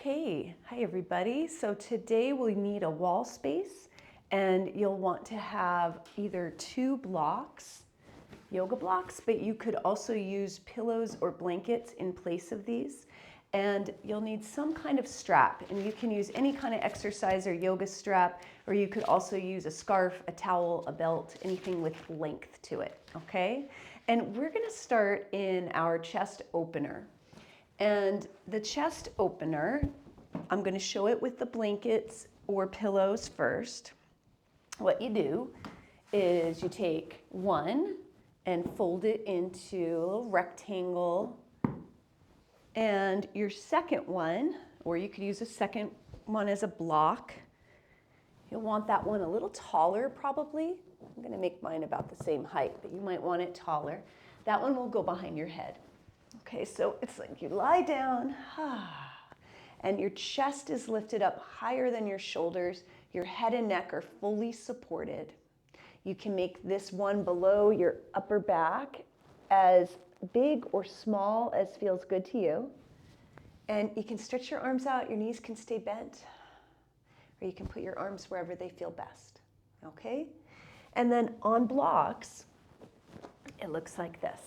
Okay, hi everybody. So today we need a wall space and you'll want to have either two blocks, yoga blocks, but you could also use pillows or blankets in place of these. And you'll need some kind of strap, and you can use any kind of exercise or yoga strap, or you could also use a scarf, a towel, a belt, anything with length to it, okay? And we're gonna start in our chest opener. And the chest opener, I'm going to show it with the blankets or pillows first. What you do is you take one and fold it into a little rectangle. And your second one, or you could use a second one as a block. You'll want that one a little taller probably. I'm going to make mine about the same height, but you might want it taller. That one will go behind your head. Okay, so it's like you lie down, and your chest is lifted up higher than your shoulders. Your head and neck are fully supported. You can make this one below your upper back as big or small as feels good to you. And you can stretch your arms out, your knees can stay bent, or you can put your arms wherever they feel best, okay? And then on blocks, it looks like this.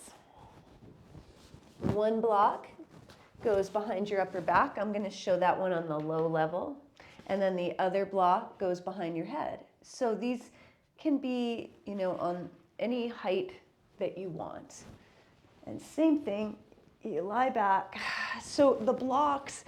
One block goes behind your upper back. I'm going to show that one on the low level. And then the other block goes behind your head. So these can be, on any height that you want. And same thing, you lie back. So the blocks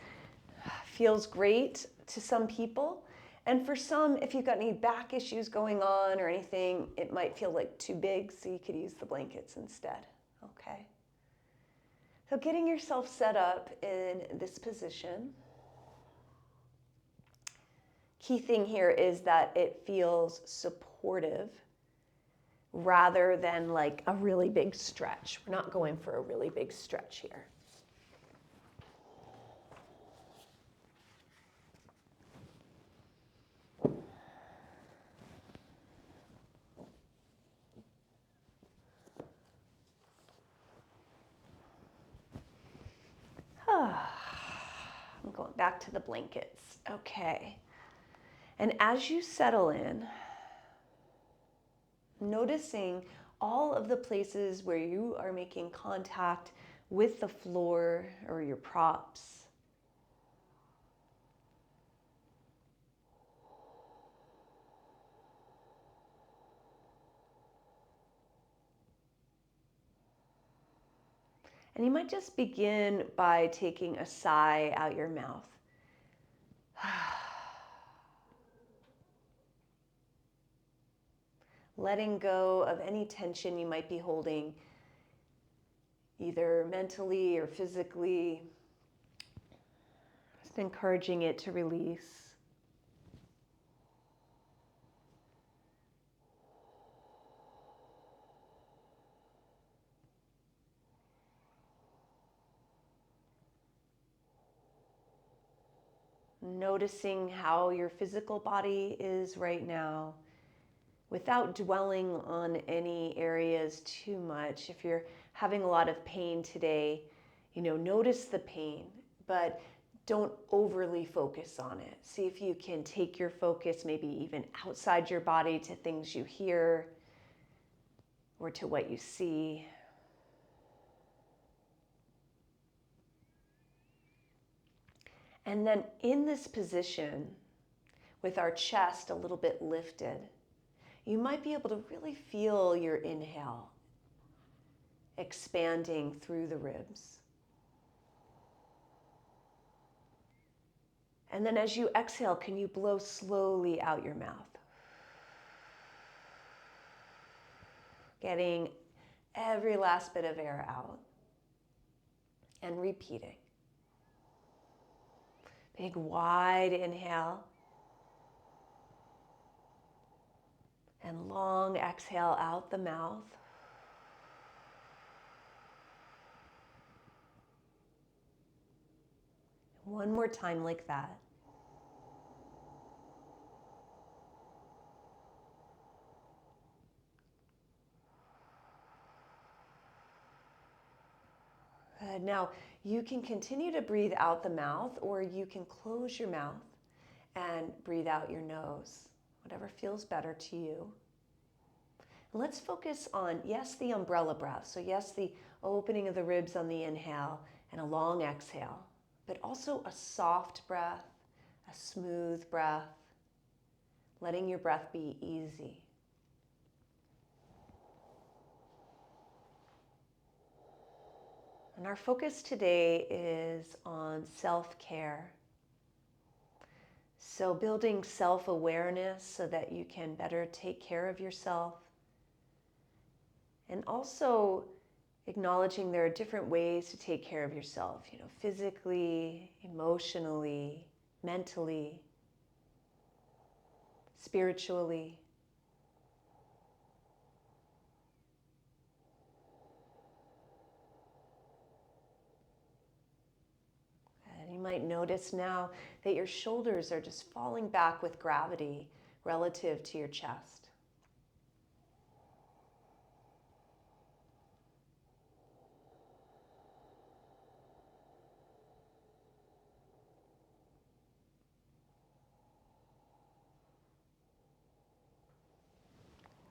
feels great to some people. And for some, if you've got any back issues going on or anything, it might feel like too big, so you could use the blankets instead, okay? So getting yourself set up in this position. Key thing here is that it feels supportive rather than like a really big stretch. We're not going for a really big stretch here. I'm going back to the blankets. Okay. And as you settle in, noticing all of the places where you are making contact with the floor or your props. And you might just begin by taking a sigh out your mouth. Letting go of any tension you might be holding, either mentally or physically. Just encouraging it to release. Noticing how your physical body is right now without dwelling on any areas too much. If you're having a lot of pain today, notice the pain, but don't overly focus on it. See if you can take your focus maybe even outside your body to things you hear or to what you see. And then in this position, with our chest a little bit lifted, you might be able to really feel your inhale expanding through the ribs. And then as you exhale, can you blow slowly out your mouth? Getting every last bit of air out and repeating. Big wide inhale and long exhale out the mouth. One more time like that. Good. Now, you can continue to breathe out the mouth, or you can close your mouth and breathe out your nose, whatever feels better to you. Let's focus on, yes, the umbrella breath. So yes, the opening of the ribs on the inhale and a long exhale, but also a soft breath, a smooth breath, letting your breath be easy. And our focus today is on self-care. So building self-awareness so that you can better take care of yourself. And also acknowledging there are different ways to take care of yourself, physically, emotionally, mentally, spiritually. And you might notice now that your shoulders are just falling back with gravity relative to your chest.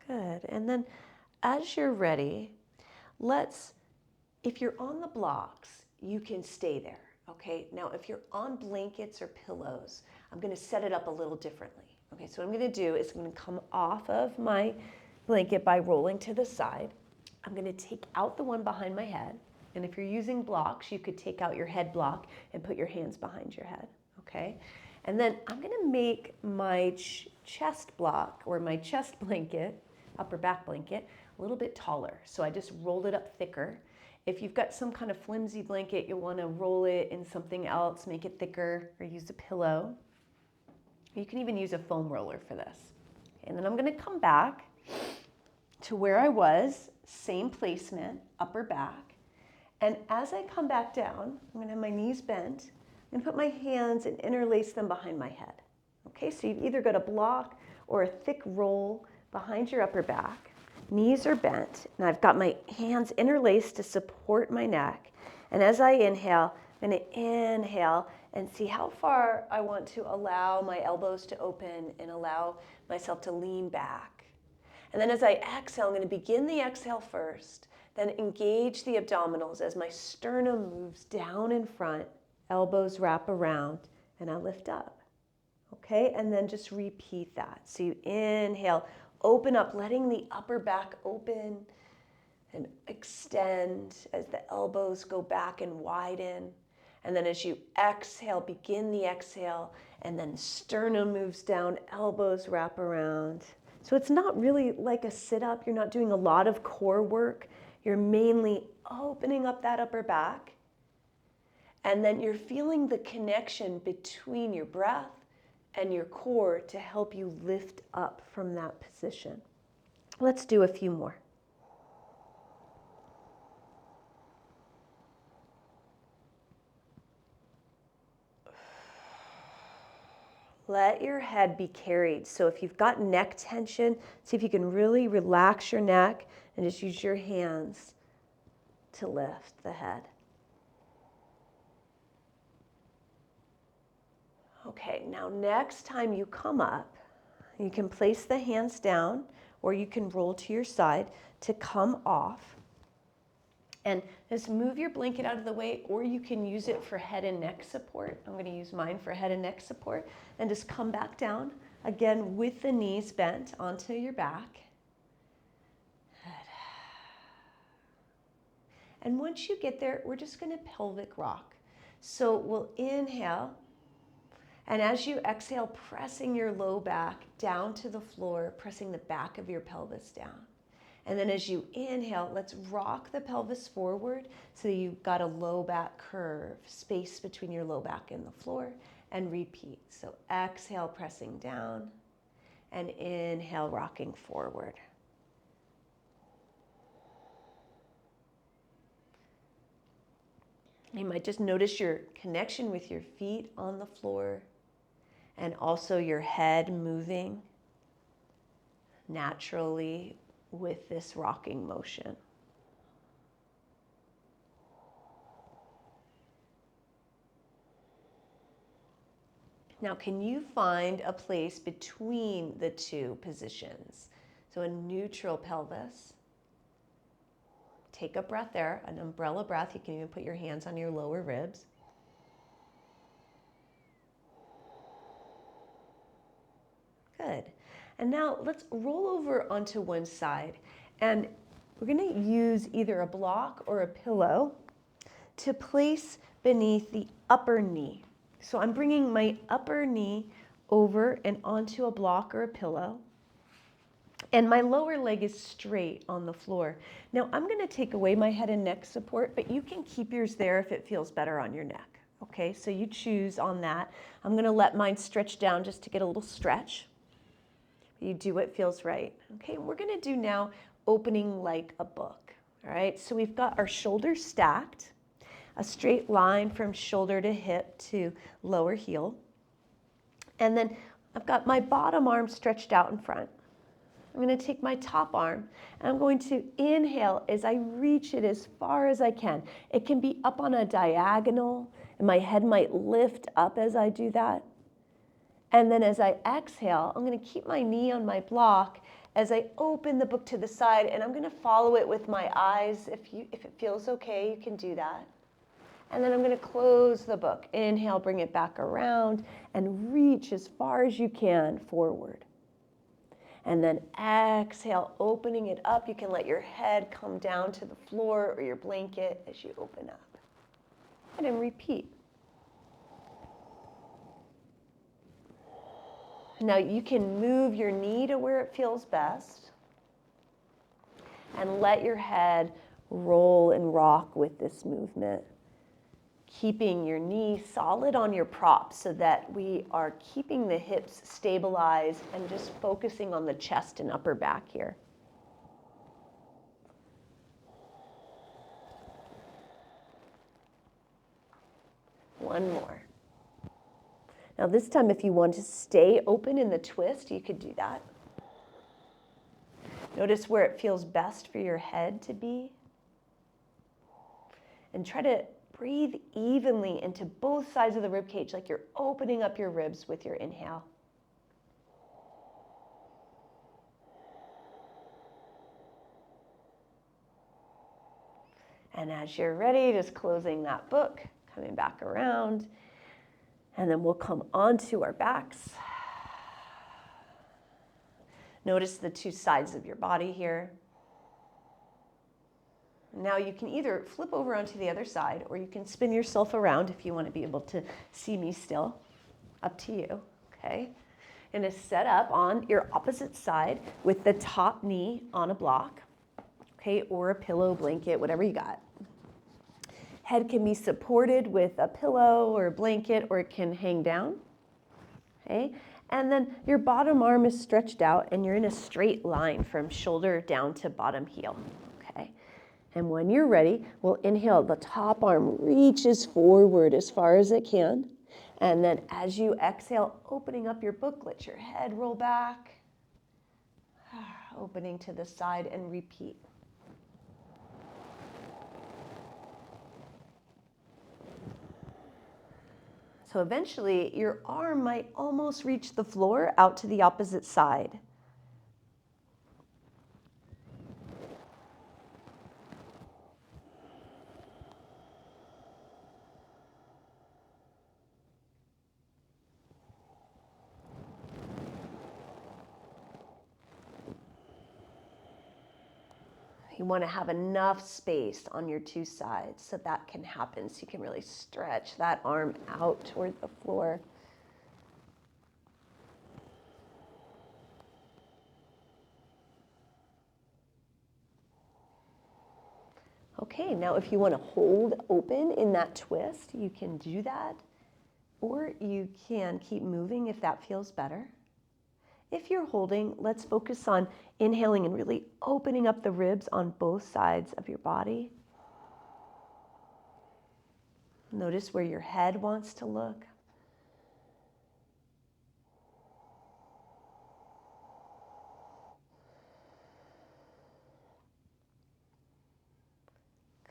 Good. And then as you're ready, if you're on the blocks, you can stay there. Okay. Now, if you're on blankets or pillows, I'm going to set it up a little differently. Okay. So what I'm going to do is I'm going to come off of my blanket by rolling to the side. I'm going to take out the one behind my head. And if you're using blocks, you could take out your head block and put your hands behind your head. Okay. And then I'm going to make my chest block, or my chest blanket, upper back blanket, a little bit taller. So I just rolled it up thicker. If you've got some kind of flimsy blanket, you'll want to roll it in something else, make it thicker, or use a pillow. You can even use a foam roller for this. And then I'm going to come back to where I was, same placement, upper back. And as I come back down, I'm going to have my knees bent and put my hands and interlace them behind my head. Okay, so you've either got a block or a thick roll behind your upper back. Knees are bent, and I've got my hands interlaced to support my neck. And as I inhale, I'm going to inhale and see how far I want to allow my elbows to open and allow myself to lean back. And then as I exhale, I'm going to begin the exhale first, then engage the abdominals as my sternum moves down in front, elbows wrap around, and I lift up. Okay, and then just repeat that. So you inhale, open up, letting the upper back open and extend as the elbows go back and widen. And then as you exhale, begin the exhale, and then sternum moves down, elbows wrap around. So it's not really like a sit-up. You're not doing a lot of core work. You're mainly opening up that upper back. And then you're feeling the connection between your breath and your core to help you lift up from that position. Let's do a few more. Let your head be carried. So if you've got neck tension, see if you can really relax your neck and just use your hands to lift the head. Okay, now next time you come up, you can place the hands down or you can roll to your side to come off. And just move your blanket out of the way, or you can use it for head and neck support. I'm going to use mine for head and neck support. And just come back down, again with the knees bent onto your back. And once you get there, we're just going to pelvic rock. So we'll inhale. And as you exhale, pressing your low back down to the floor, pressing the back of your pelvis down. And then as you inhale, let's rock the pelvis forward so you've got a low back curve, space between your low back and the floor, and repeat. So exhale, pressing down, and inhale, rocking forward. You might just notice your connection with your feet on the floor and also your head moving naturally with this rocking motion. Now, can you find a place between the two positions? So a neutral pelvis. Take a breath there, an umbrella breath. You can even put your hands on your lower ribs. Good. And now let's roll over onto one side. And we're going to use either a block or a pillow to place beneath the upper knee. So I'm bringing my upper knee over and onto a block or a pillow. And my lower leg is straight on the floor. Now I'm going to take away my head and neck support, but you can keep yours there if it feels better on your neck. Okay, so you choose on that. I'm going to let mine stretch down just to get a little stretch. You do what feels right. Okay, we're going to do now opening like a book. All right, so we've got our shoulders stacked, a straight line from shoulder to hip to lower heel. And then I've got my bottom arm stretched out in front. I'm going to take my top arm and I'm going to inhale as I reach it as far as I can. It can be up on a diagonal and my head might lift up as I do that. And then as I exhale, I'm going to keep my knee on my block as I open the book to the side, and I'm going to follow it with my eyes. If it feels okay, you can do that. And then I'm going to close the book. Inhale, bring it back around and reach as far as you can forward. And then exhale, opening it up. You can let your head come down to the floor or your blanket as you open up. And then repeat. Now you can move your knee to where it feels best and let your head roll and rock with this movement, keeping your knee solid on your prop so that we are keeping the hips stabilized and just focusing on the chest and upper back here. One more. Now this time, if you want to stay open in the twist, you could do that. Notice where it feels best for your head to be. And try to breathe evenly into both sides of the rib cage, like you're opening up your ribs with your inhale. And as you're ready, just closing that book, coming back around. And then we'll come onto our backs. Notice the two sides of your body here. Now you can either flip over onto the other side or you can spin yourself around if you want to be able to see me still. Up to you, okay? And set up on your opposite side with the top knee on a block, okay, or a pillow, blanket, whatever you got. Head can be supported with a pillow or a blanket, or it can hang down, okay? And then your bottom arm is stretched out and you're in a straight line from shoulder down to bottom heel, okay? And when you're ready, we'll inhale, the top arm reaches forward as far as it can. And then as you exhale, opening up your book, let your head roll back, opening to the side, and repeat. So eventually, your arm might almost reach the floor out to the opposite side. You want to have enough space on your two sides so that can happen. So you can really stretch that arm out toward the floor. Okay, now if you want to hold open in that twist, you can do that. Or you can keep moving if that feels better. If you're holding, let's focus on inhaling and really opening up the ribs on both sides of your body. Notice where your head wants to look.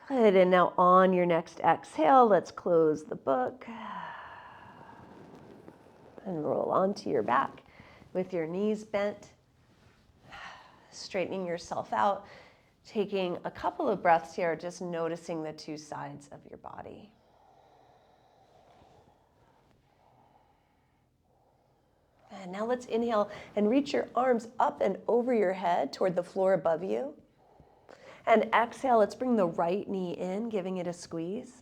Good, and now on your next exhale, let's close the book. And roll onto your back with your knees bent, straightening yourself out, taking a couple of breaths here, just noticing the two sides of your body. And now let's inhale and reach your arms up and over your head toward the floor above you. And exhale, let's bring the right knee in, giving it a squeeze.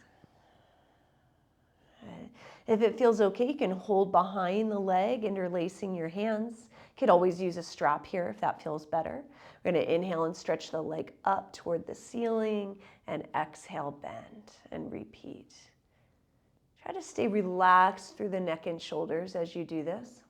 If it feels okay, you can hold behind the leg, interlacing your hands. You could always use a strap here if that feels better. We're going to inhale and stretch the leg up toward the ceiling, and exhale, bend, and repeat. Try to stay relaxed through the neck and shoulders as you do this.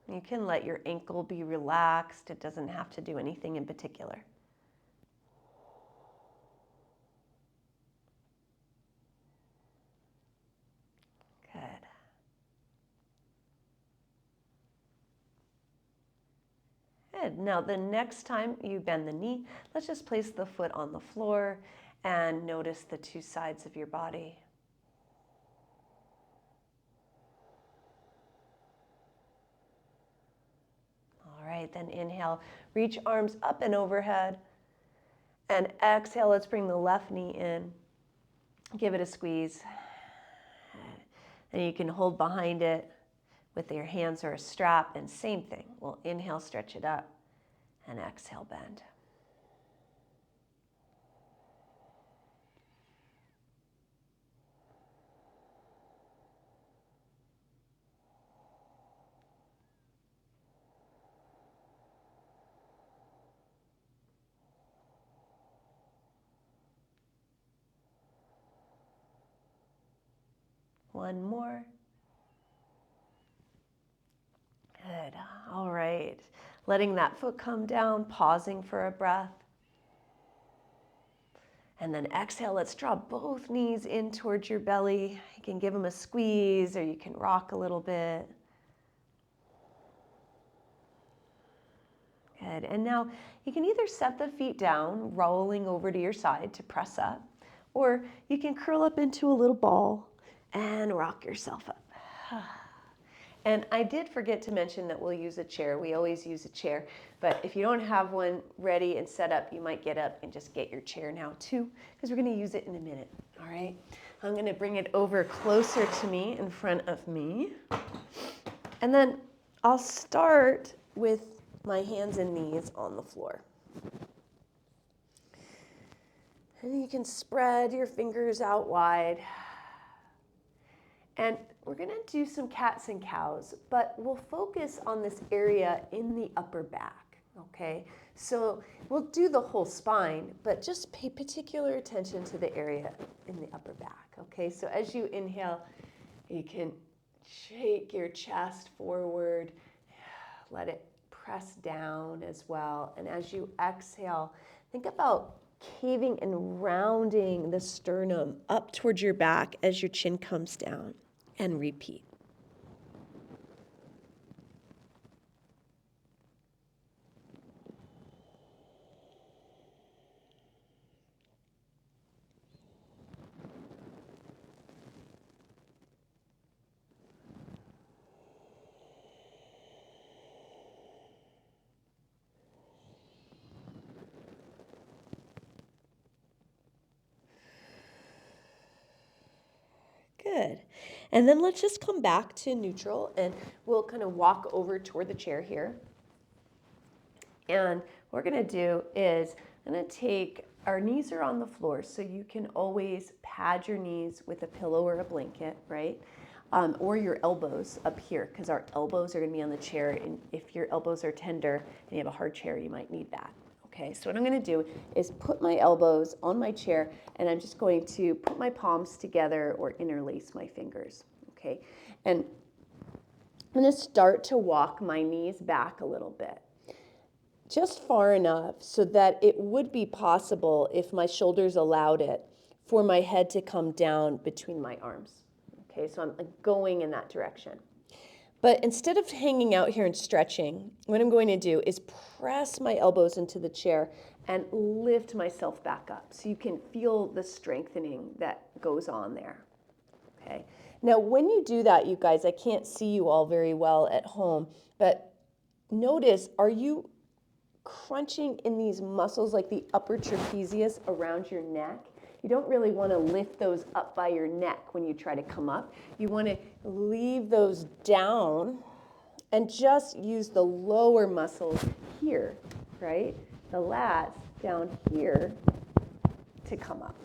You can let your ankle be relaxed. It doesn't have to do anything in particular. Good. Good. Now the next time you bend the knee, let's just place the foot on the floor and notice the two sides of your body. All right, then inhale, reach arms up and overhead. And exhale, let's bring the left knee in. Give it a squeeze. And you can hold behind it with your hands or a strap, and same thing. We'll inhale, stretch it up, and exhale, bend. One more. Good. All right. Letting that foot come down, pausing for a breath. And then exhale, let's draw both knees in towards your belly. You can give them a squeeze or you can rock a little bit. Good. And now you can either set the feet down, rolling over to your side to press up, or you can curl up into a little ball and rock yourself up. And I did forget to mention that we'll use a chair. We always use a chair, but if you don't have one ready and set up, you might get up and just get your chair now too, because we're going to use it in a minute. All right. I'm going to bring it over closer to me, in front of me. And then I'll start with my hands and knees on the floor. And you can spread your fingers out wide. And we're going to do some cats and cows, but we'll focus on this area in the upper back, okay? So we'll do the whole spine, but just pay particular attention to the area in the upper back, okay? So as you inhale, you can shake your chest forward, let it press down as well. And as you exhale, think about caving and rounding the sternum up towards your back as your chin comes down. And repeat. Good. And then let's just come back to neutral and we'll kind of walk over toward the chair here. And what we're going to do is I'm going to take, our knees are on the floor, so you can always pad your knees with a pillow or a blanket, right? Or your elbows up here, because our elbows are going to be on the chair. And if your elbows are tender and you have a hard chair, you might need that. Okay, so what I'm going to do is put my elbows on my chair, and I'm just going to put my palms together or interlace my fingers. Okay, and I'm going to start to walk my knees back a little bit, just far enough so that it would be possible, if my shoulders allowed it, for my head to come down between my arms. Okay, so I'm going in that direction. But instead of hanging out here and stretching, what I'm going to do is press my elbows into the chair and lift myself back up so you can feel the strengthening that goes on there. Okay. Now, when you do that, you guys, I can't see you all very well at home, but notice, are you crunching in these muscles like the upper trapezius around your neck? You don't really want to lift those up by your neck when you try to come up. You want to leave those down and just use the lower muscles here, right? The lats down here to come up.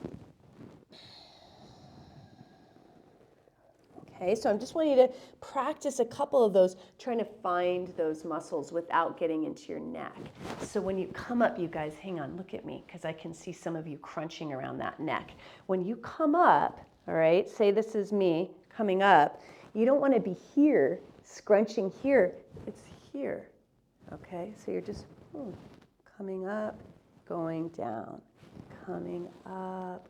Okay, so I'm just wanting you to practice a couple of those, trying to find those muscles without getting into your neck. So when you come up, you guys, hang on, look at me, because I can see some of you crunching around that neck. When you come up, all right, say this is me coming up, you don't want to be here, scrunching here, it's here, okay? So you're just coming up, going down, coming up,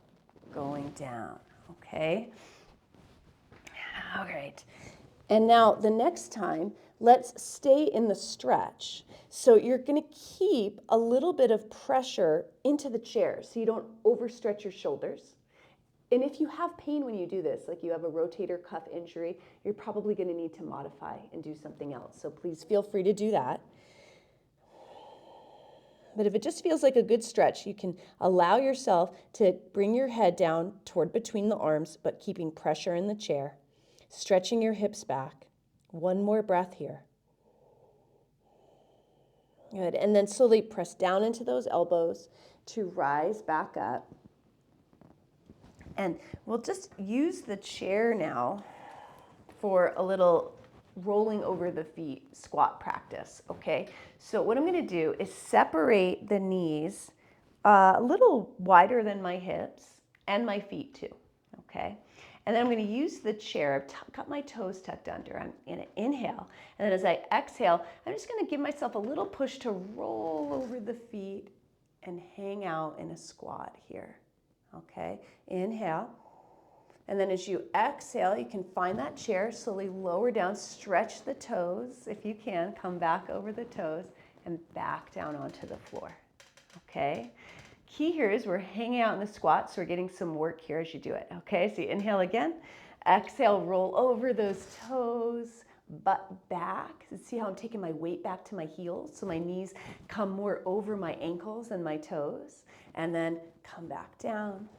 going down, okay? All right. And now the next time, let's stay in the stretch. So you're going to keep a little bit of pressure into the chair so you don't overstretch your shoulders. And if you have pain when you do this, like you have a rotator cuff injury, you're probably going to need to modify and do something else. So please feel free to do that. But if it just feels like a good stretch, you can allow yourself to bring your head down toward between the arms, but keeping pressure in the chair. Stretching your hips back. One more breath here. Good. And then slowly press down into those elbows to rise back up. And we'll just use the chair now for a little rolling over the feet squat practice, okay? So what I'm going to do is separate the knees a little wider than my hips and my feet too, okay? And then I'm going to use the chair. I've got my toes tucked under. I'm going to inhale. And then as I exhale, I'm just going to give myself a little push to roll over the feet and hang out in a squat here. Okay? Inhale. And then as you exhale, you can find that chair, slowly lower down, stretch the toes if you can, come back over the toes and back down onto the floor. Okay? Key here is we're hanging out in the squat, so we're getting some work here as you do it. Okay, so you inhale again, exhale, roll over those toes, butt back. See how I'm taking my weight back to my heels, so my knees come more over my ankles and my toes, and then come back down.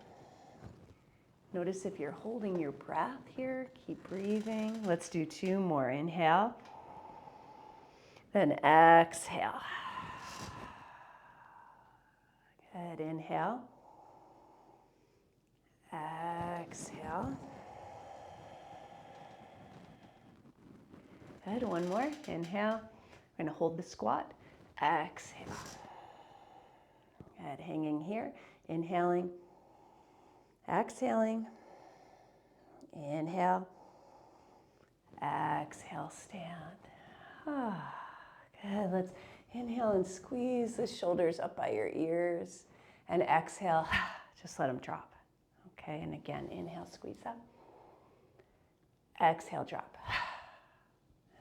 Notice if you're holding your breath here, keep breathing. Let's do 2 more. Inhale, then exhale. Good, inhale, exhale. Good, one more, inhale. We're gonna hold the squat, exhale. Good, hanging here, inhaling, exhaling, inhale, exhale, stand. Good, let's inhale and squeeze the shoulders up by your ears, and exhale, just let them drop. Okay, and again, inhale, squeeze up. Exhale, drop.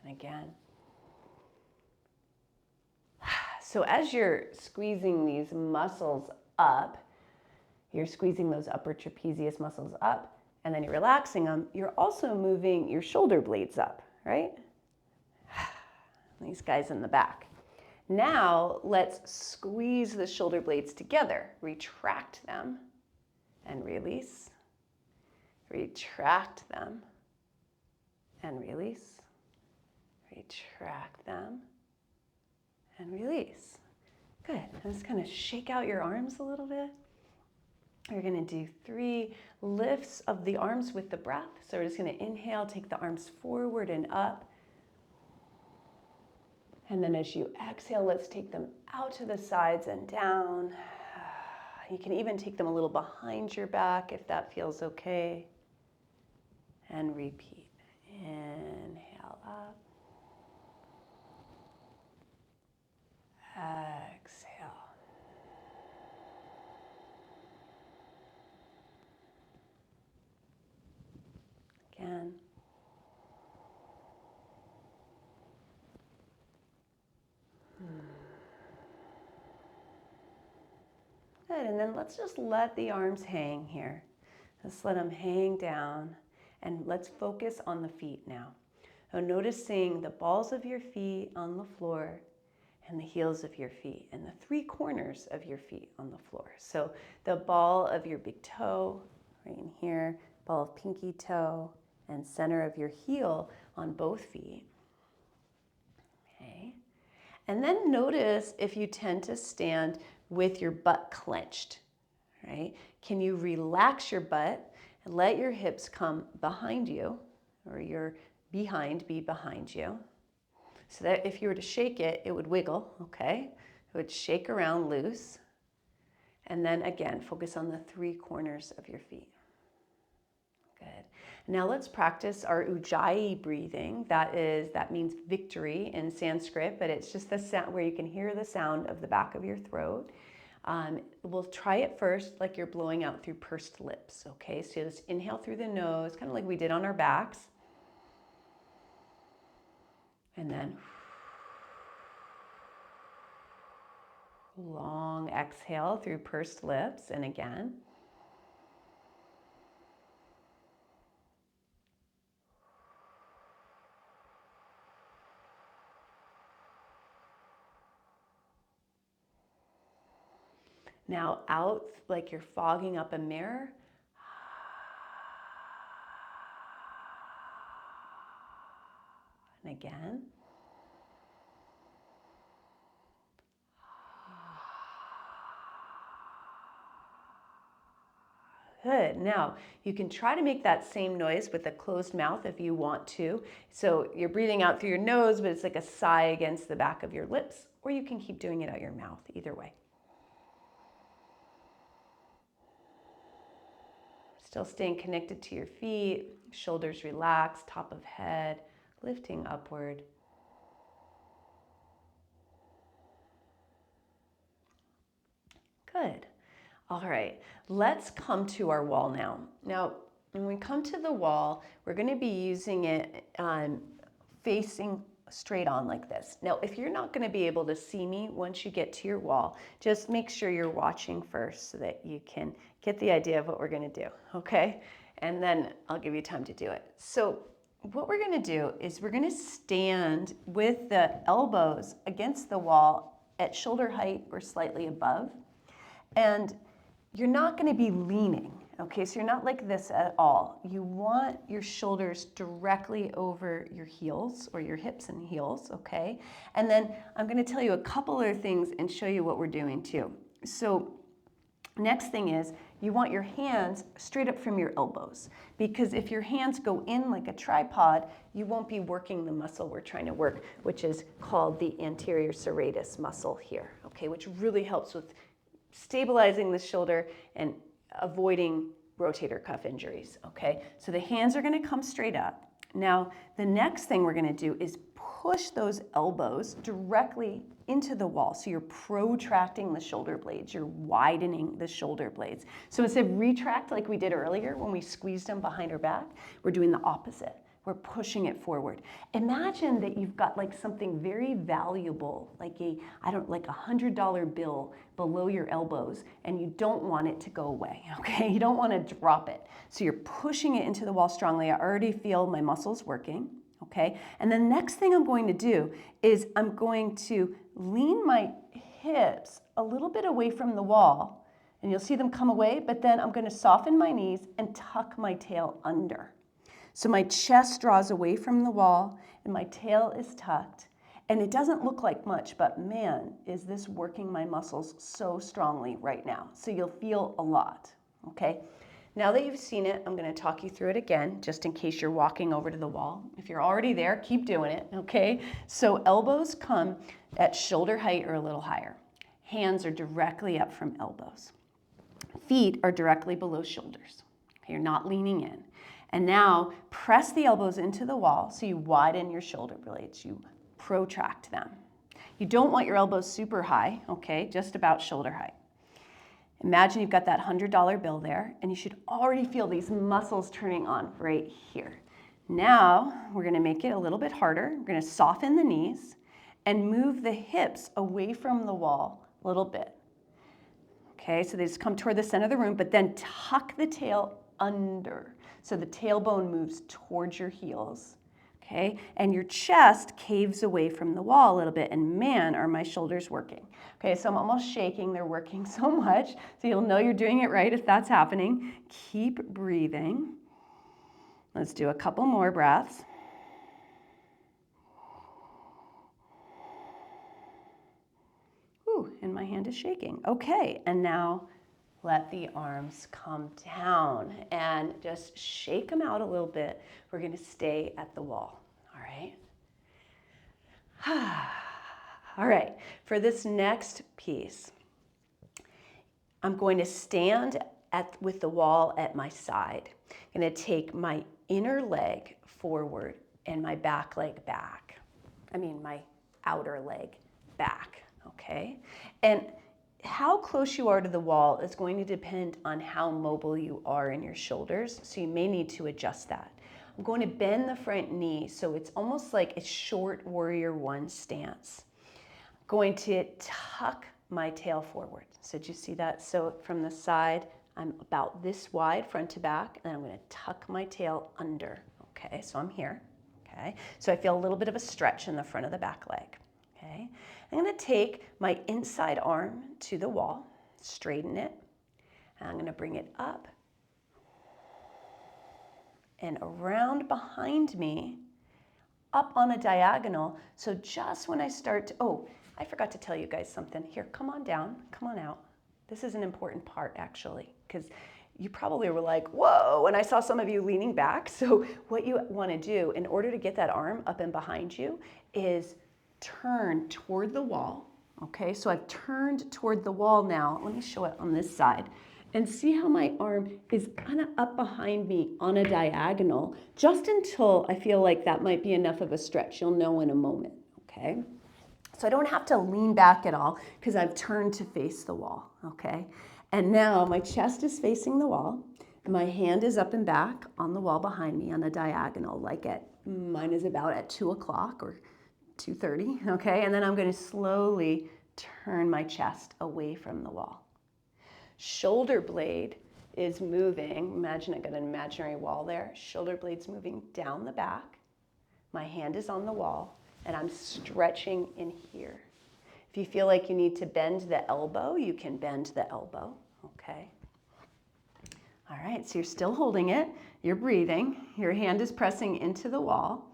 And again. So as you're squeezing these muscles up, you're squeezing those upper trapezius muscles up, and then you're relaxing them, you're also moving your shoulder blades up, right? These guys in the back. Now, let's squeeze the shoulder blades together. Retract them and release. Retract them and release. Retract them and release. Good. And just kind of shake out your arms a little bit. We're going to do 3 lifts of the arms with the breath. So we're just going to inhale, take the arms forward and up. And then as you exhale, let's take them out to the sides and down. You can even take them a little behind your back if that feels okay. And repeat. Inhale up. Exhale. Again. Good, and then let's just let the arms hang here. Just let them hang down, and let's focus on the feet now. So noticing the balls of your feet on the floor and the heels of your feet and the three corners of your feet on the floor. So the ball of your big toe right in here, ball of pinky toe, and center of your heel on both feet. Okay. And then notice if you tend to stand with your butt clenched, right? Can you relax your butt and let your hips come behind you, or your behind be behind you, so that if you were to shake it, it would wiggle, okay? It would shake around loose. And then again, focus on the three corners of your feet. Good. Now let's practice our Ujjayi breathing. That means victory in Sanskrit, but it's just the sound where you can hear the sound of the back of your throat. We'll try it first like you're blowing out through pursed lips, okay? So just inhale through the nose, kind of like we did on our backs. And then long exhale through pursed lips, and again. Now out like you're fogging up a mirror. And again. Good. Now, you can try to make that same noise with a closed mouth if you want to. So you're breathing out through your nose, but it's like a sigh against the back of your lips, or you can keep doing it out your mouth, either way. Still staying connected to your feet, shoulders relaxed, top of head, lifting upward. Good. All right, let's come to our wall now. Now, when we come to the wall, we're going to be using it facing straight on like this. Now, if you're not going to be able to see me once you get to your wall, just make sure you're watching first so that you can get the idea of what we're going to do, okay? And then I'll give you time to do it. So what we're going to do is we're going to stand with the elbows against the wall at shoulder height or slightly above. And you're not going to be leaning, okay? So you're not like this at all. You want your shoulders directly over your heels, or your hips and heels, okay? And then I'm going to tell you a couple other things and show you what we're doing too. So next thing is you want your hands straight up from your elbows, because if your hands go in like a tripod, you won't be working the muscle we're trying to work, which is called the anterior serratus muscle here, okay? Which really helps with stabilizing the shoulder and avoiding rotator cuff injuries, okay? So the hands are gonna come straight up. Now, the next thing we're gonna do is push those elbows directly into the wall. So you're protracting the shoulder blades, you're widening the shoulder blades. So instead of retract like we did earlier when we squeezed them behind our back, we're doing the opposite. We're pushing it forward. Imagine that you've got like something very valuable, like a $100 bill below your elbows, and you don't want it to go away, okay? You don't want to drop it. So you're pushing it into the wall strongly. I already feel my muscles working, okay? And the next thing I'm going to do is I'm going to lean my hips a little bit away from the wall, and you'll see them come away, but then I'm going to soften my knees and tuck my tail under. So my chest draws away from the wall and my tail is tucked. And it doesn't look like much, but man, is this working my muscles so strongly right now. So you'll feel a lot, okay? Now that you've seen it, I'm gonna talk you through it again, just in case you're walking over to the wall. If you're already there, keep doing it, okay? So elbows come at shoulder height or a little higher. Hands are directly up from elbows. Feet are directly below shoulders. Okay, you're not leaning in. And now press the elbows into the wall so you widen your shoulder blades, you protract them. You don't want your elbows super high, okay, just about shoulder height. Imagine you've got that $100 bill there, and you should already feel these muscles turning on right here. Now we're gonna make it a little bit harder. We're gonna soften the knees and move the hips away from the wall a little bit. Okay, so they just come toward the center of the room, but then tuck the tail under. So the tailbone moves towards your heels. Okay, and your chest caves away from the wall a little bit, and man, are my shoulders working. Okay, so I'm almost shaking. They're working so much, so you'll know you're doing it right if that's happening. Keep breathing. Let's do a couple more breaths. Ooh, and my hand is shaking. Okay, and now let the arms come down and just shake them out a little bit. We're going to stay at the wall. All right. All right, for this next piece, I'm going to stand with the wall at my side. I'm going to take my inner leg forward and my back leg back. My outer leg back, okay? And how close you are to the wall is going to depend on how mobile you are in your shoulders, so you may need to adjust that. I'm going to bend the front knee, so it's almost like a short warrior one stance. I'm going to tuck my tail forward. So did you see that? So from the side, I'm about this wide, front to back, and I'm going to tuck my tail under. Okay, so I'm here. Okay, so I feel a little bit of a stretch in the front of the back leg. Okay, I'm going to take my inside arm to the wall, straighten it, and I'm going to bring it up and around behind me, up on a diagonal. So just when I start to, oh, I forgot to tell you guys something. Here, come on down, come on out. This is an important part actually, because you probably were like, whoa, and I saw some of you leaning back. So what you want to do in order to get that arm up and behind you is turn toward the wall. Okay, so I've turned toward the wall now. Let me show it on this side. And see how my arm is kind of up behind me on a diagonal, just until I feel like that might be enough of a stretch. You'll know in a moment, okay? So I don't have to lean back at all because I've turned to face the wall, okay? And now my chest is facing the wall. My hand is up and back on the wall behind me on a diagonal, like mine is about at 2 o'clock or 2:30, okay? And then I'm going to slowly turn my chest away from the wall. Shoulder blade is moving. Imagine I got an imaginary wall there. Shoulder blade's moving down the back. My hand is on the wall, and I'm stretching in here. If you feel like you need to bend the elbow, you can bend the elbow, okay? All right, so you're still holding it. You're breathing. Your hand is pressing into the wall.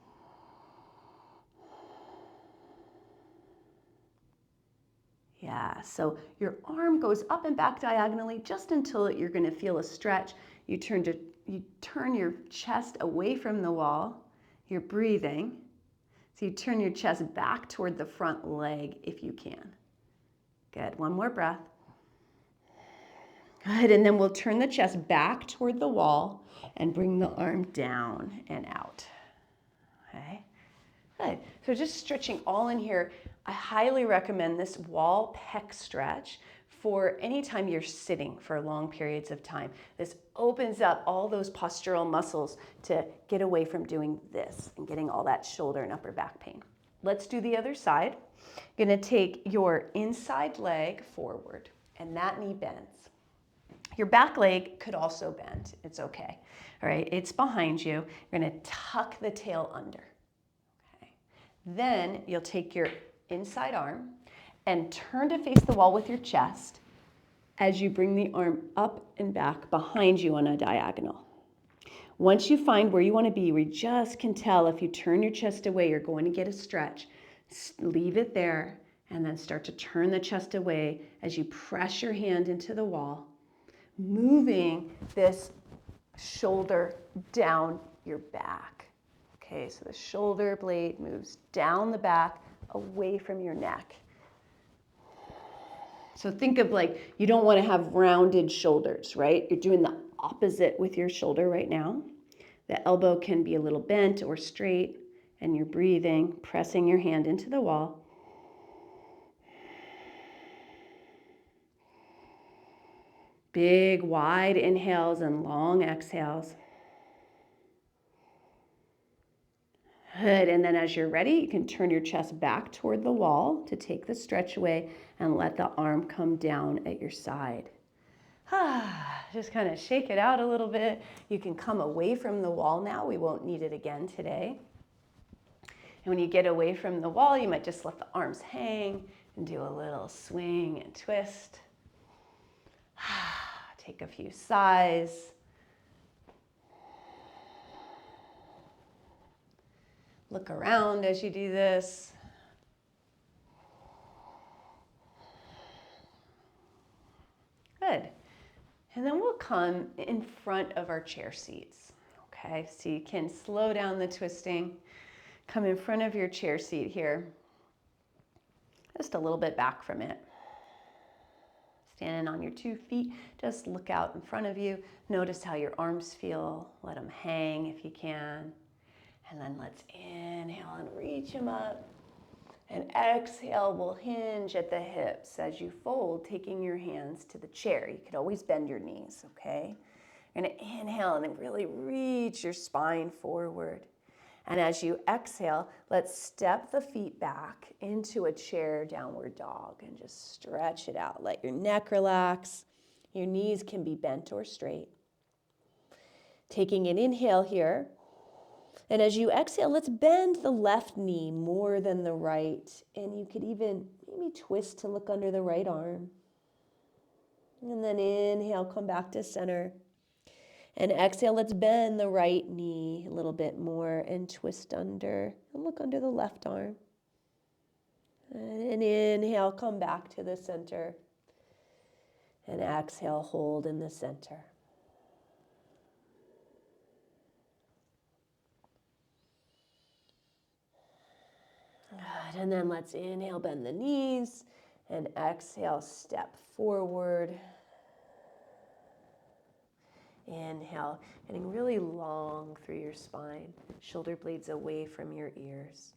Yeah, so your arm goes up and back diagonally just until you're going to feel a stretch. You turn your chest away from the wall. You're breathing. So you turn your chest back toward the front leg if you can. Good, one more breath. Good, and then we'll turn the chest back toward the wall and bring the arm down and out. Okay, good. So just stretching all in here. I highly recommend this wall pec stretch for any time you're sitting for long periods of time. This opens up all those postural muscles to get away from doing this and getting all that shoulder and upper back pain. Let's do the other side. You're going to take your inside leg forward, and that knee bends. Your back leg could also bend. It's okay. All right, it's behind you. You're going to tuck the tail under. Okay. Then you'll take your inside arm and turn to face the wall with your chest as you bring the arm up and back behind you on a diagonal. Once you find where you want to be, we just can tell if you turn your chest away, you're going to get a stretch. Leave it there and then start to turn the chest away as you press your hand into the wall, moving this shoulder down your back. Okay, so the shoulder blade moves down the back, away from your neck. So think of like, you don't want to have rounded shoulders, right? You're doing the opposite with your shoulder right now. The elbow can be a little bent or straight, and you're breathing, pressing your hand into the wall. Big, wide inhales and long exhales. Good, and then as you're ready, you can turn your chest back toward the wall to take the stretch away and let the arm come down at your side. Just kind of shake it out a little bit. You can come away from the wall now. We won't need it again today. And when you get away from the wall, you might just let the arms hang and do a little swing and twist. Take a few sighs. Look around as you do this. Good. And then we'll come in front of our chair seats. Okay, so you can slow down the twisting. Come in front of your chair seat here. Just a little bit back from it. Standing on your 2 feet, just look out in front of you. Notice how your arms feel. Let them hang if you can. And then let's inhale and reach them up. And exhale, we'll hinge at the hips as you fold, taking your hands to the chair. You could always bend your knees, okay? You're gonna inhale and then really reach your spine forward. And as you exhale, let's step the feet back into a chair downward dog and just stretch it out. Let your neck relax. Your knees can be bent or straight. Taking an inhale here. And as you exhale, let's bend the left knee more than the right. And you could even maybe twist to look under the right arm. And then inhale, come back to center. And exhale, let's bend the right knee a little bit more and twist under and look under the left arm. And inhale, come back to the center. And exhale, hold in the center. Good. And then let's inhale, bend the knees, and exhale, step forward. Inhale, getting really long through your spine, shoulder blades away from your ears.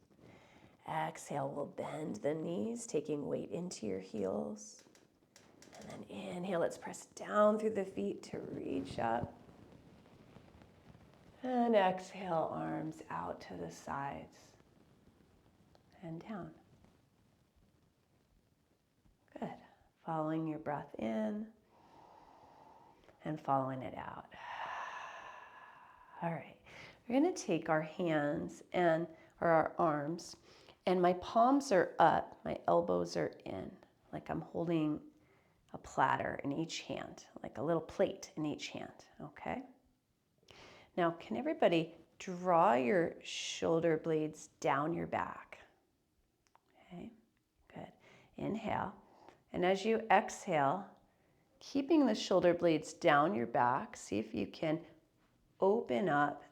Exhale, we'll bend the knees, taking weight into your heels. And then inhale, let's press down through the feet to reach up. And exhale, arms out to the sides and down. Good. Following your breath in and following it out. All right, we're going to take our hands or our arms, and my palms are up, my elbows are in, like I'm holding a platter in each hand, like a little plate in each hand, okay? Now, can everybody draw your shoulder blades down your back? Okay, good. Inhale, and as you exhale, keeping the shoulder blades down your back, see if you can open up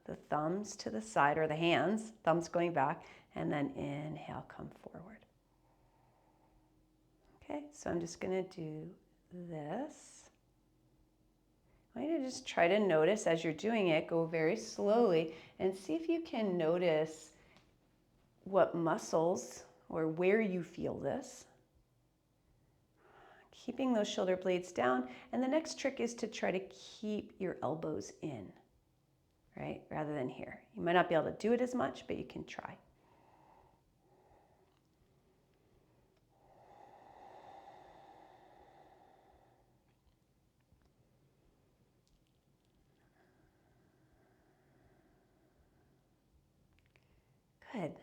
the thumbs to the side, or the hands, thumbs going back, and then inhale, come forward. Okay, so I'm just gonna do this. I want you to just try to notice as you're doing it, go very slowly, and see if you can notice what muscles or where you feel this. Keeping those shoulder blades down, and the next trick is to try to keep your elbows in, right, rather than here. You might not be able to do it as much, but you can try. Good.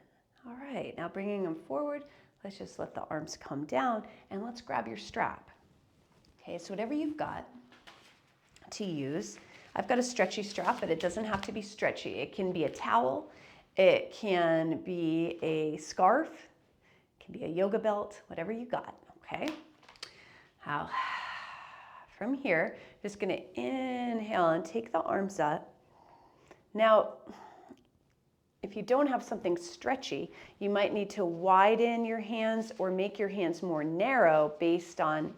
All right, now bringing them forward, let's just let the arms come down, and let's grab your strap. Okay, so whatever you've got to use, I've got a stretchy strap, but it doesn't have to be stretchy. It can be a towel, it can be a scarf, it can be a yoga belt, whatever you got, okay? Now, from here, just gonna inhale and take the arms up. Now, if you don't have something stretchy, you might need to widen your hands or make your hands more narrow based on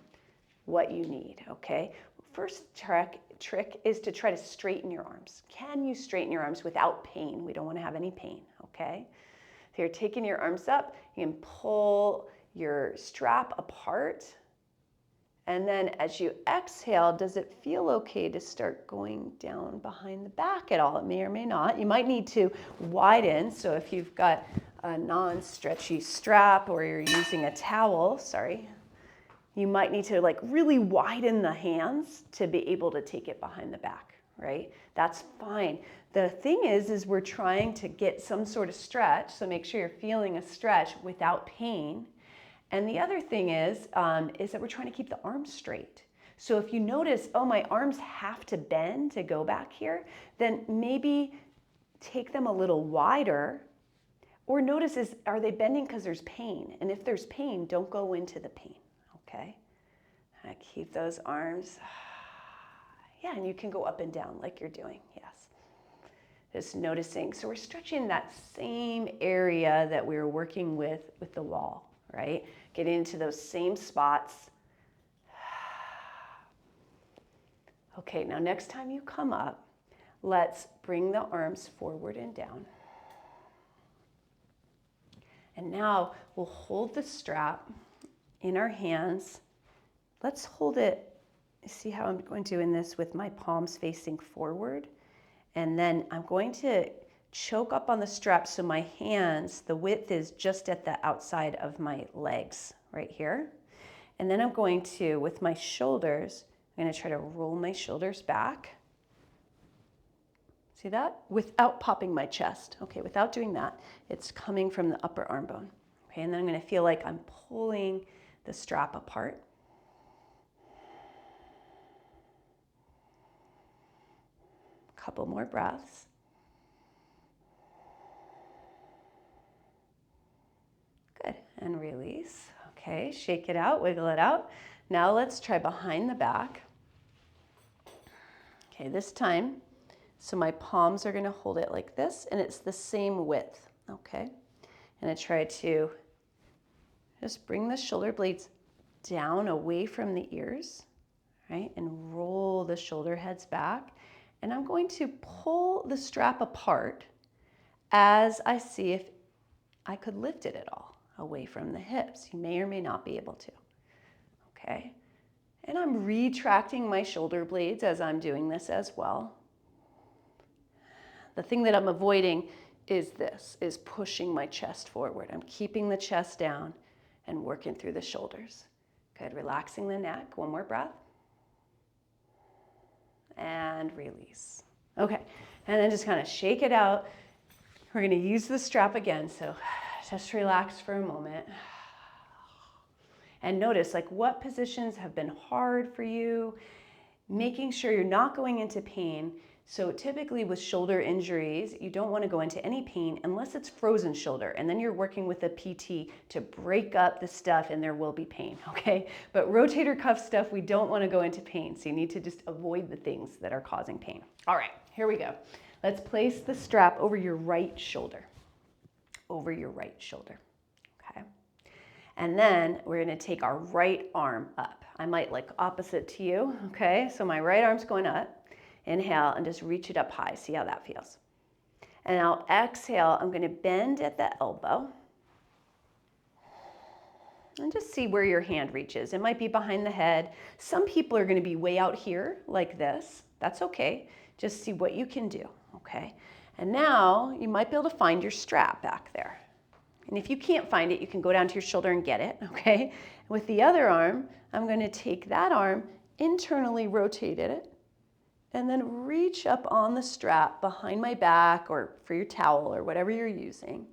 what you need, okay? First trick is to try to straighten your arms. Can you straighten your arms without pain? We don't want to have any pain, okay? If you're taking your arms up, you can pull your strap apart. And then as you exhale, does it feel okay to start going down behind the back at all? It may or may not. You might need to widen. So if you've got a non-stretchy strap or you're using a towel, You might need to like really widen the hands to be able to take it behind the back, right? That's fine. The thing is we're trying to get some sort of stretch, so make sure you're feeling a stretch without pain. And the other thing is that we're trying to keep the arms straight. So if you notice, oh, my arms have to bend to go back here, then maybe take them a little wider, or notice are they bending because there's pain? And if there's pain, don't go into the pain, okay? Keep those arms. Yeah, and you can go up and down like you're doing, yes. Just noticing. So we're stretching that same area that we were working with the wall, right? Getting into those same spots. Okay, now next time you come up, let's bring the arms forward and down. And now we'll hold the strap in our hands. Let's hold it. See how I'm going to do in this with my palms facing forward. And then I'm going to choke up on the strap so my hands, the width is just at the outside of my legs right here. And then I'm going to, with my shoulders, I'm going to try to roll my shoulders back. See that? Without popping my chest. Okay, without doing that, it's coming from the upper arm bone. Okay, and then I'm going to feel like I'm pulling the strap apart. Couple more breaths. Good, and release. Okay, shake it out, wiggle it out. Now let's try behind the back. Okay, this time, so my palms are gonna hold it like this, and it's the same width, okay? And I try to just bring the shoulder blades down away from the ears, right? And roll the shoulder heads back. And I'm going to pull the strap apart as I see if I could lift it at all away from the hips. You may or may not be able to, okay? And I'm retracting my shoulder blades as I'm doing this as well. The thing that I'm avoiding is pushing my chest forward. I'm keeping the chest down and working through the shoulders. Good, relaxing the neck. One more breath. And release. Okay, and then just kind of shake it out. We're gonna use the strap again, so just relax for a moment. And notice like what positions have been hard for you, making sure you're not going into pain. So typically with shoulder injuries, you don't want to go into any pain unless it's frozen shoulder. And then you're working with a PT to break up the stuff and there will be pain, okay? But rotator cuff stuff, we don't want to go into pain. So you need to just avoid the things that are causing pain. All right, here we go. Let's place the strap over your right shoulder. Over your right shoulder, okay? And then we're going to take our right arm up. I might like opposite to you, okay? So my right arm's going up. Inhale and just reach it up high. See how that feels. And now exhale, I'm going to bend at the elbow. And just see where your hand reaches. It might be behind the head. Some people are going to be way out here like this. That's okay. Just see what you can do, okay? And now you might be able to find your strap back there. And if you can't find it, you can go down to your shoulder and get it, okay? With the other arm, I'm going to take that arm, internally rotate it, and then reach up on the strap behind my back or for your towel or whatever you're using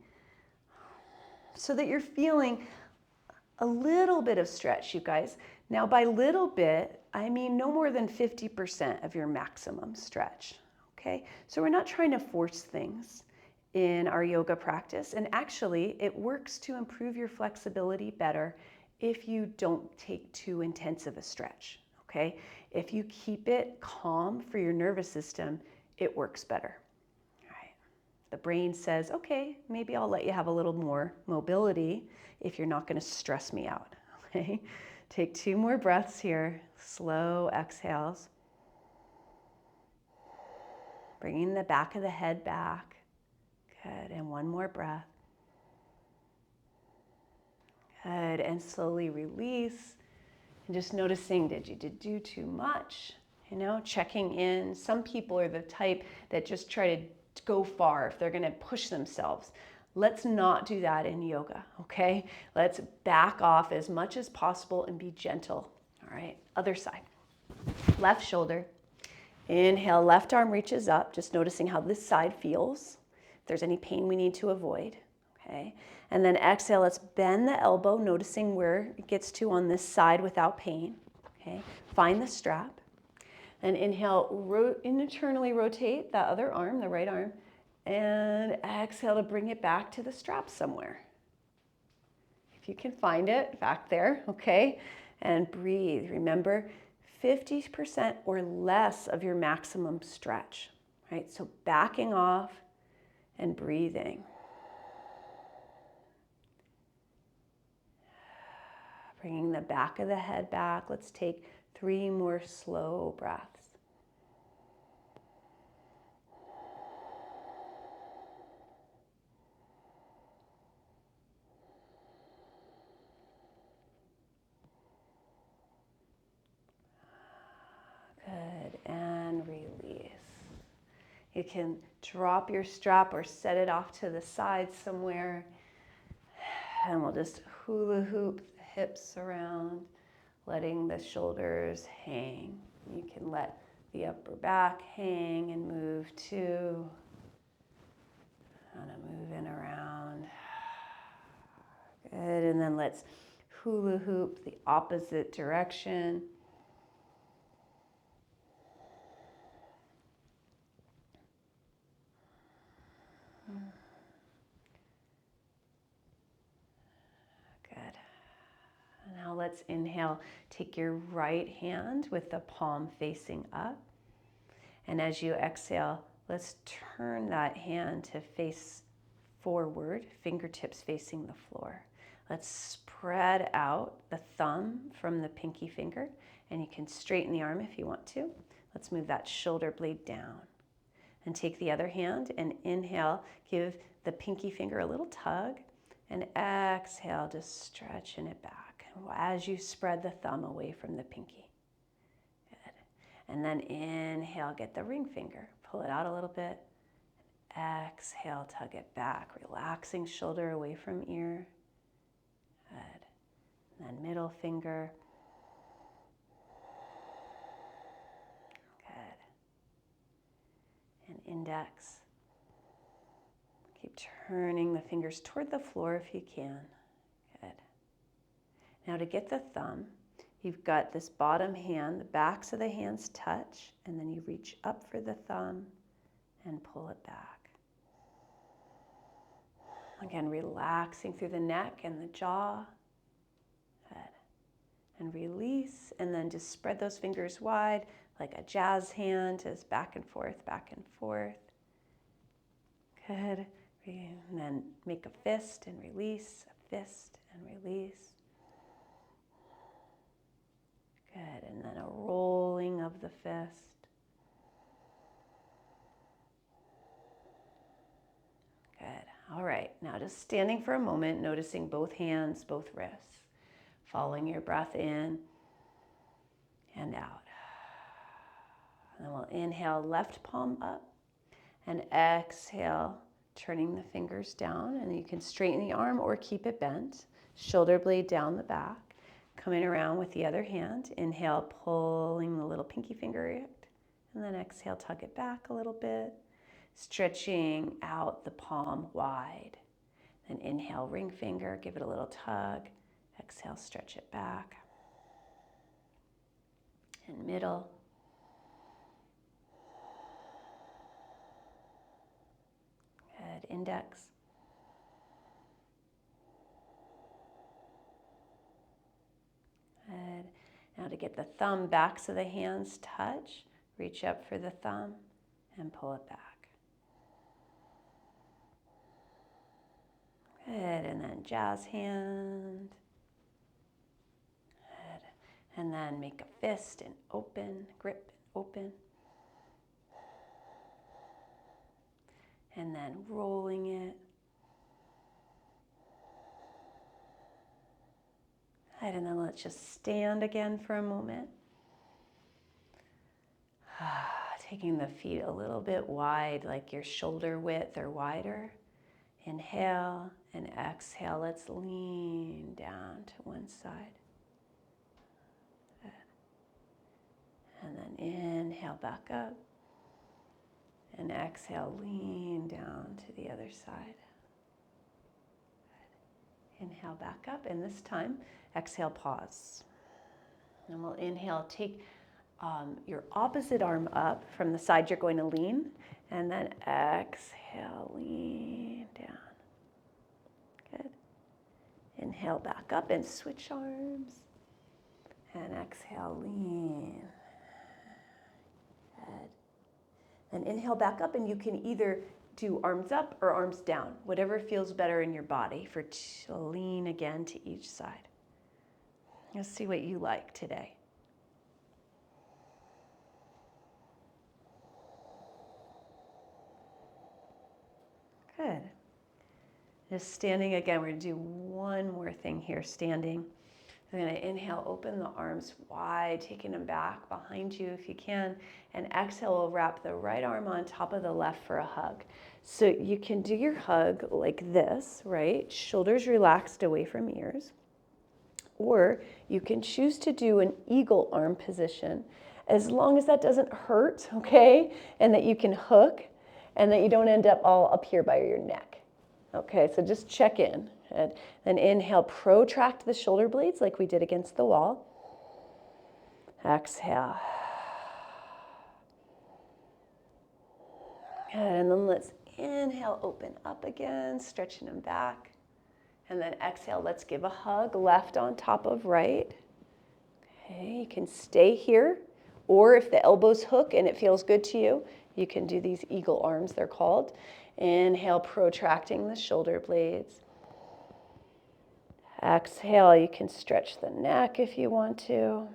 so that you're feeling a little bit of stretch, you guys. Now by little bit, I mean no more than 50% of your maximum stretch, okay? So we're not trying to force things in our yoga practice, and actually it works to improve your flexibility better if you don't take too intensive a stretch, okay? If you keep it calm for your nervous system, it works better. All right. The brain says, okay, maybe I'll let you have a little more mobility if you're not going to stress me out. Okay? Take 2 more breaths here. Slow exhales. Bringing the back of the head back. Good. And 1 more breath. Good. And slowly release. And just noticing, did you do too much? You know, checking in. Some people are the type that just try to go far if they're going to push themselves. Let's not do that in yoga, okay? Let's back off as much as possible and be gentle. All right, other side. Left shoulder. Inhale, left arm reaches up, just noticing how this side feels. If there's any pain we need to avoid, okay? And then exhale, let's bend the elbow, noticing where it gets to on this side without pain, okay? Find the strap. And inhale, internally rotate that other arm, the right arm, and exhale to bring it back to the strap somewhere. If you can find it back there, okay? And breathe. Remember, 50% or less of your maximum stretch, right? So backing off and breathing. Bringing the back of the head back. Let's take 3 more slow breaths. Good, and release. You can drop your strap or set it off to the side somewhere. And we'll just hula hoop the hips around, letting the shoulders hang. You can let the upper back hang and move too. Kind of moving around. Good, and then let's hula hoop the opposite direction. Good. Now let's inhale. Take your right hand with the palm facing up. And as you exhale, let's turn that hand to face forward, fingertips facing the floor. Let's spread out the thumb from the pinky finger, and you can straighten the arm if you want to. Let's move that shoulder blade down. And take the other hand and inhale, give the pinky finger a little tug, and exhale, just stretching it back as you spread the thumb away from the pinky. Good. And then inhale, get the ring finger, pull it out a little bit. Exhale, tug it back, relaxing shoulder away from ear. Good. And then middle finger. And index. Keep turning the fingers toward the floor if you can. Good. Now to get the thumb, you've got this bottom hand, the backs of the hands touch, and then you reach up for the thumb and pull it back. Again, relaxing through the neck and the jaw. Good. And release, and then just spread those fingers wide, like a jazz hand, is back and forth, back and forth. Good. And then make a fist and release, a fist and release. Good. And then a rolling of the fist. Good. All right. Now just standing for a moment, noticing both hands, both wrists. Following your breath in and out. And then we'll inhale, left palm up, and exhale, turning the fingers down. And you can straighten the arm or keep it bent. Shoulder blade down the back. Coming around with the other hand. Inhale, pulling the little pinky finger out. And then exhale, tug it back a little bit. Stretching out the palm wide. Then inhale, ring finger, give it a little tug. Exhale, stretch it back. And middle. Good. Index. Good. Now to get the thumb, backs of the hands touch, reach up for the thumb and pull it back. Good. And then jazz hand. Good. And then make a fist and open, grip and open. And then rolling it. Good. And then let's just stand again for a moment. Taking the feet a little bit wide, like your shoulder width or wider. Inhale and exhale. Let's lean down to one side. Good. And then inhale back up. And exhale, lean down to the other side. Good. Inhale back up. And this time, exhale, pause. And we'll inhale, take your opposite arm up from the side you're going to lean. And then exhale, lean down. Good. Inhale back up and switch arms. And exhale, lean. Good. And inhale back up, and you can either do arms up or arms down, whatever feels better in your body for to lean again to each side. Let's see what you like today. Good. Just standing again, we're going to do one more thing here, standing. I'm going to inhale, open the arms wide, taking them back behind you if you can. And exhale, we'll wrap the right arm on top of the left for a hug. So you can do your hug like this, right? Shoulders relaxed away from ears. Or you can choose to do an eagle arm position, as long as that doesn't hurt, okay? And that you can hook, and that you don't end up all up here by your neck. Okay, so just check in. And then inhale, protract the shoulder blades like we did against the wall. Exhale. Good, and then let's inhale, open up again, stretching them back. And then exhale, let's give a hug, left on top of right. Okay, you can stay here, or if the elbows hook and it feels good to you, you can do these eagle arms, they're called. Inhale, protracting the shoulder blades. Exhale, you can stretch the neck if you want to.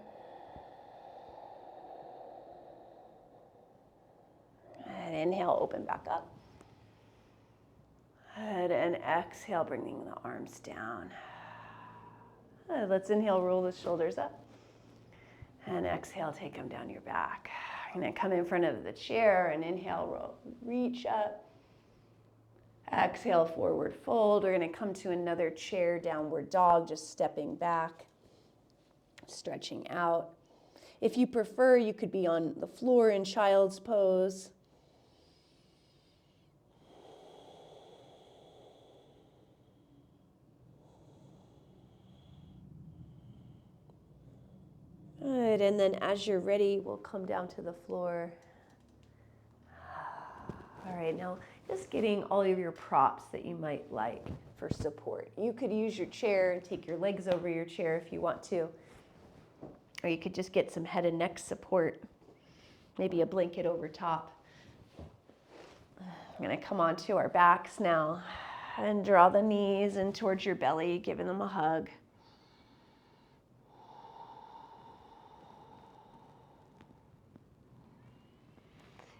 And inhale, open back up. Good, and exhale, bringing the arms down. Good. Let's inhale, roll the shoulders up. And exhale, take them down your back. You're going to come in front of the chair and inhale, roll, reach up. Exhale, forward fold. We're going to come to another chair, downward dog, just stepping back, stretching out. If you prefer, you could be on the floor in child's pose. Good, and then as you're ready, we'll come down to the floor. All right, now just getting all of your props that you might like for support. You could use your chair and take your legs over your chair if you want to. Or you could just get some head and neck support, maybe a blanket over top. I'm going to come onto our backs now and draw the knees in towards your belly, giving them a hug.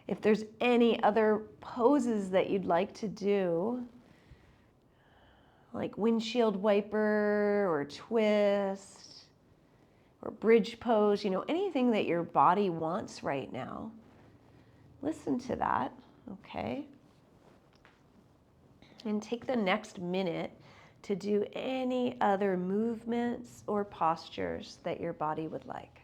If there's any other poses that you'd like to do, like windshield wiper or twist or bridge pose, anything that your body wants right now, listen to that, okay? And take the next minute to do any other movements or postures that your body would like.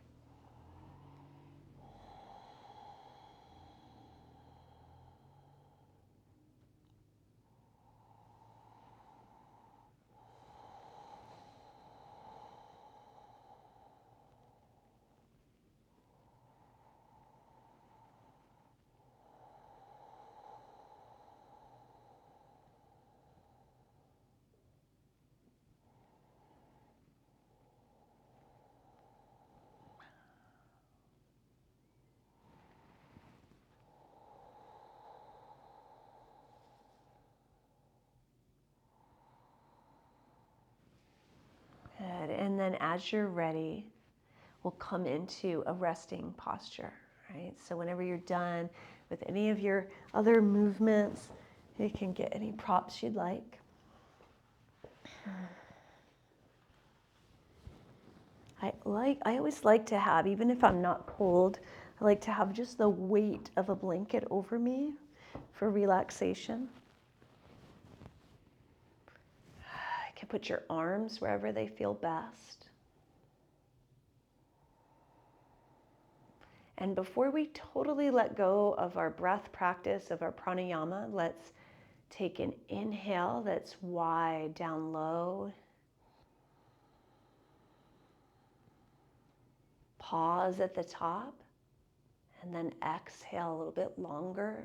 Good. And then as you're ready, we'll come into a resting posture, right? So whenever you're done with any of your other movements, you can get any props you'd like. I always like to have, even if I'm not cold, I like to have just the weight of a blanket over me for relaxation. put your arms wherever they feel best. And before we totally let go of our breath practice, of our pranayama, let's take an inhale that's wide down low. Pause at the top, and then exhale a little bit longer.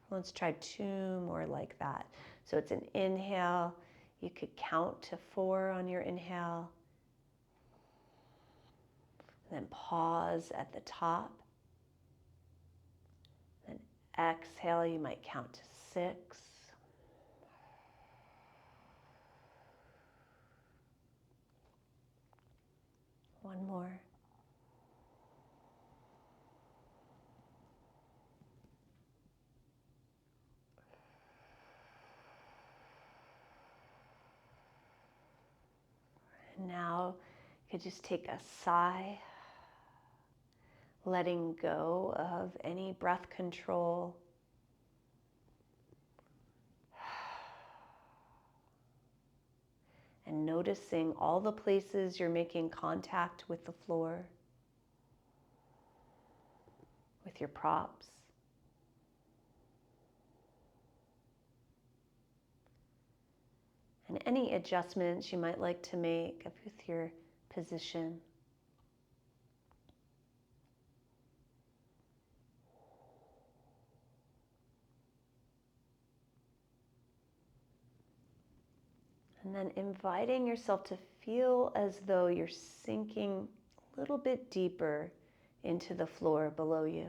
Let's try 2 more like that. So it's an inhale. You could count to 4 on your inhale. And then pause at the top. Then exhale, you might count to 6. One more. And now you could just take a sigh, letting go of any breath control. And noticing all the places you're making contact with the floor, with your props. And any adjustments you might like to make with your position. And then inviting yourself to feel as though you're sinking a little bit deeper into the floor below you.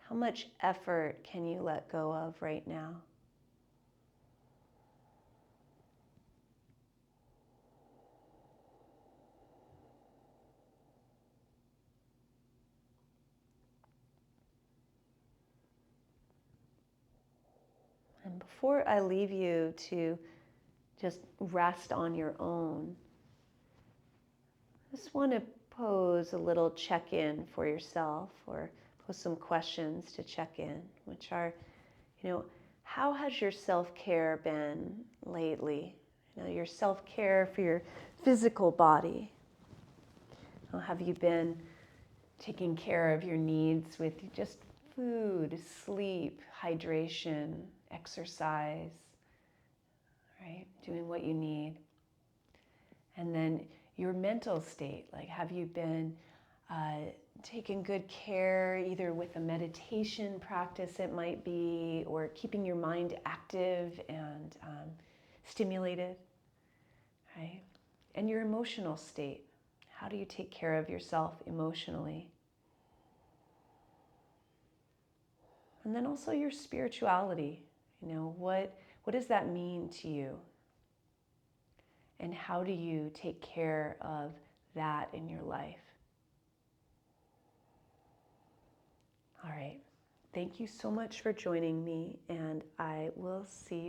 How much effort can you let go of right now? And before I leave you to just rest on your own, I just want to pose a little check-in for yourself, or pose some questions to check in, which are, how has your self-care been lately? Your self-care for your physical body. Have you been taking care of your needs with just food, sleep, hydration, exercise, right? Doing what you need. And then your mental state, like have you been taking good care either with a meditation practice it might be, or keeping your mind active and stimulated, right? And your emotional state, how do you take care of yourself emotionally? And then also your spirituality, what does that mean to you? And how do you take care of that in your life? All right. Thank you so much for joining me, and I will see you